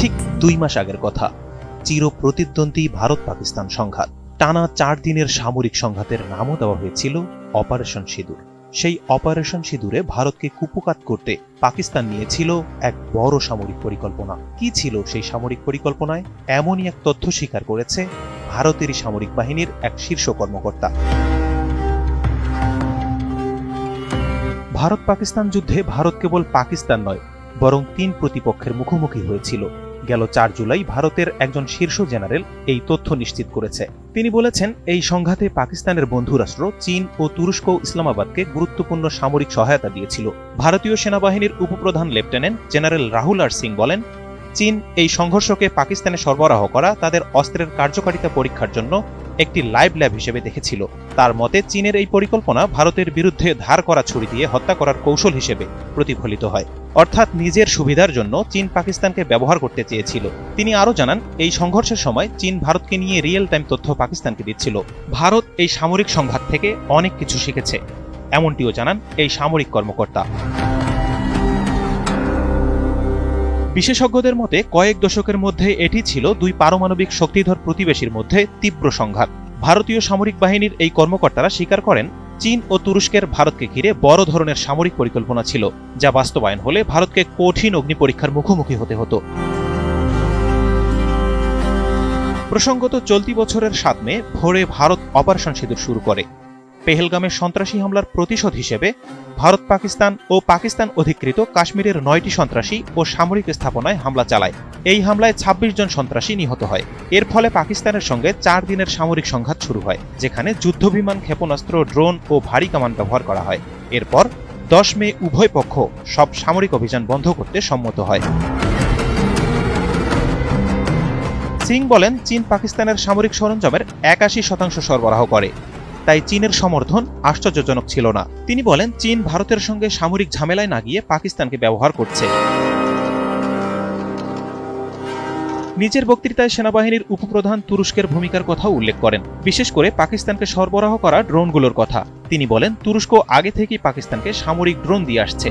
ঠিক 2 মাস আগের কথা। চির প্রতিদ্বন্দ্বী ভারত পাকিস্তান সংঘাত। টানা 4 দিনের সামরিক সংঘাতের নামও দেওয়া হয়েছিল অপারেশন সিঁদুর। সেই অপারেশন সিঁদুরে ভারতকে কুপকাত করতে পাকিস্তান নিয়েছিল এক বড় সামরিক পরিকল্পনা। কি ছিল সেই সামরিক পরিকল্পনায়? এমনই এক তথ্য স্বীকার করেছে ভারতেরই সামরিক বাহিনীর এক শীর্ষ কর্মকর্তা। ভারত পাকিস্তান যুদ্ধে ভারত কেবল পাকিস্তান নয়, বরং 3 প্রতিপক্ষের মুখোমুখি হয়েছিল। গেল 4 জুলাই ভারতের একজন শীর্ষ জেনারেল এই তথ্য নিশ্চিত করেছে। তিনি বলেছেন, এই সংঘাতে পাকিস্তানের বন্ধু রাষ্ট্র চীন ও তুরস্ক ইসলামাবাদকে গুরুত্বপূর্ণ সামরিক সহায়তা দিয়েছিল। ভারতীয় সেনাবাহিনীর উপপ্রধান লেফটেন্যান্ট জেনারেল রাহুল আর সিং বলেন, চীন এই সংঘর্ষকে পাকিস্তানে সরবরাহ করা তাদের অস্ত্রের কার্যকারিতা পরীক্ষার জন্য একটি লাইভ ল্যাব হিসেবে দেখেছিল। তার মতে চীনের এই পরিকল্পনা ভারতের বিরুদ্ধে ধার করা ছুরি দিয়ে হত্যা করার কৌশল হিসেবে প্রতিফলিত হয়। অর্থাৎ নিজের সুবিধার জন্য চীন পাকিস্তানকে ব্যবহার করতে চেয়েছিল। তিনি আরও জানান, এই সংঘর্ষের সময় চীন ভারতকে নিয়ে রিয়েল টাইম তথ্য পাকিস্তানকে দিচ্ছিল। ভারত এই সামরিক সংঘাত থেকে অনেক কিছু শিখেছে, এমনটিও জানান এই সামরিক কর্মকর্তা। বিশেষজ্ঞদের মতে কয়েক দশকের মধ্যে এটি ছিল 2 পারমাণবিক শক্তিধর প্রতিবেশীর মধ্যে তীব্র সংঘাত। ভারতীয় সামরিক বাহিনীর এই কর্মকর্তারা স্বীকার করেন, চীন ও তুরস্কের ভারতকে ঘিরে বড় ধরনের সামরিক পরিকল্পনা ছিল, যা বাস্তবায়ন হলে ভারতকে কঠিন অগ্নিপরীক্ষার মুখোমুখি হতে হতো। প্রসঙ্গত, চলতি বছরের 7 মে ভোরে ভারত অপারেশন সিঁদুর শুরু করে। পেহেলগামের সন্ত্রাসী হামলার প্রতিশোধ হিসেবে ভারত পাকিস্তান অধিকৃত কাশ্মীরের 9টি সন্ত্রাসী ও সামরিক স্থাপনায় হামলা চালায়। এই হামলায় 26 জন সন্ত্রাসী নিহত হয়। এর ফলে পাকিস্তানের সঙ্গে 4 দিনের সামরিক সংঘাত শুরু হয়, যেখানে যুদ্ধবিমান, ক্ষেপণাস্ত্র, ড্রোন ও ভারী কামান ব্যবহার করা হয়। এরপর 10 মে উভয় পক্ষ সব সামরিক অভিযান বন্ধ করতে সম্মত হয়। সিং বলেন, চীন পাকিস্তানের সামরিক সরঞ্জামের 81% সরবরাহ করে, তাই চীনের সমর্থন আশ্চর্যজনক ছিল না। তিনি বলেন, চীন ভারতের সঙ্গে সামরিক ঝামেলায় না গিয়ে পাকিস্তানকে ব্যবহার করছে। নিজের বক্তৃতায় সেনাবাহিনীর উপপ্রধান তুরস্কের ভূমিকার কথাও উল্লেখ করেন, বিশেষ করে পাকিস্তানকে সরবরাহ করা ড্রোনগুলোর কথা। তিনি বলেন, তুরস্ক আগে থেকেই পাকিস্তানকে সামরিক ড্রোন দিয়ে আসছে।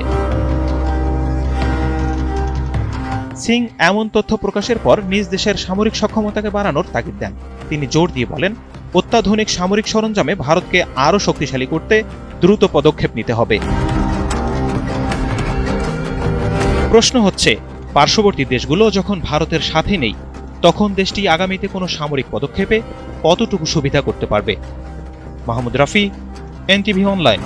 সিং এমন তথ্য প্রকাশের পর নিজ দেশের সামরিক সক্ষমতাকে বাড়ানোর তাগিদ দেন। তিনি জোর দিয়ে বলেন, অত্যাধুনিক সামরিক সরঞ্জামে ভারতকে আরও শক্তিশালী করতে দ্রুত পদক্ষেপ নিতে হবে। প্রশ্ন হচ্ছে, পার্শ্ববর্তী দেশগুলো যখন ভারতের সাথে নেই, তখন দেশটি আগামীতে কোনো সামরিক পদক্ষেপে কতটুকু সুবিধা করতে পারবে? Mahmud Rafi, NTV online.